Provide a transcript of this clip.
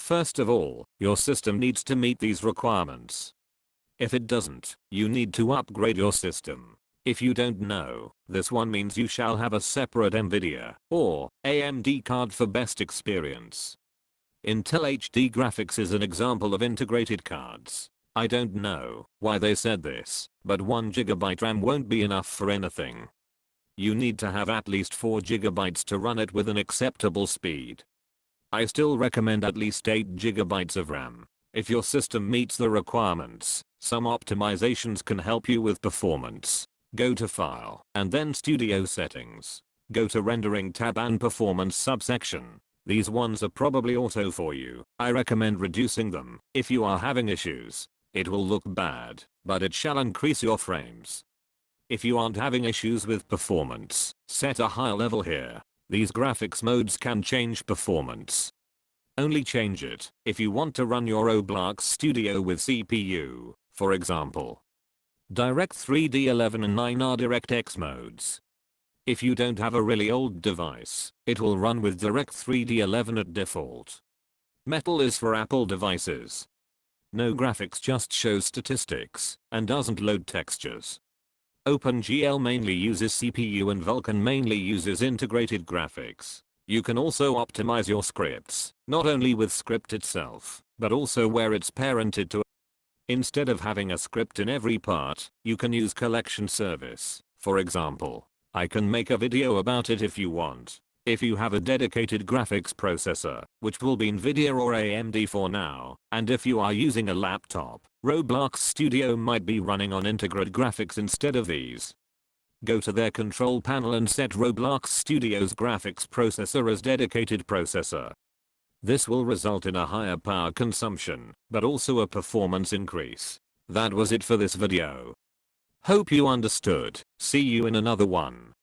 First of all, your system needs to meet these requirements. If it doesn't, you need to upgrade your system. If you don't know, this one means you shall have a separate Nvidia or AMD card for best experience. Intel HD graphics is an example of integrated cards. I don't know why they said this, but 1GB RAM won't be enough for anything. You need to have at least 4GB to run it with an acceptable speed. I still recommend at least 8GB of RAM. If your system meets the requirements, some optimizations can help you with performance. Go to File and then Studio Settings. Go to Rendering tab and Performance subsection. These ones are probably auto for you. I recommend reducing them. If you are having issues, it will look bad, but it shall increase your frames. If you aren't having issues with performance, set a high level here. These graphics modes can change performance. Only change it if you want to run your Roblox Studio with CPU, for example. Direct3 D11 and 9 are DirectX modes. If you don't have a really old device, it will run with Direct3 D11 at default. Metal is for Apple devices. No graphics, just shows statistics and doesn't load textures. OpenGL mainly uses CPU and Vulkan mainly uses integrated graphics. You can also optimize your scripts, not only with script itself, but also where it's parented to. Instead of having a script in every part, you can use collection service. For example, I can make a video about it if you want. If you have a dedicated graphics processor, which will be Nvidia or AMD for now, and if you are using a laptop, Roblox Studio might be running on integrated graphics instead of these. Go to their control panel and set Roblox Studio's graphics processor as dedicated processor. This will result in a higher power consumption, but also a performance increase. That was it for this video. Hope you understood. See you in another one.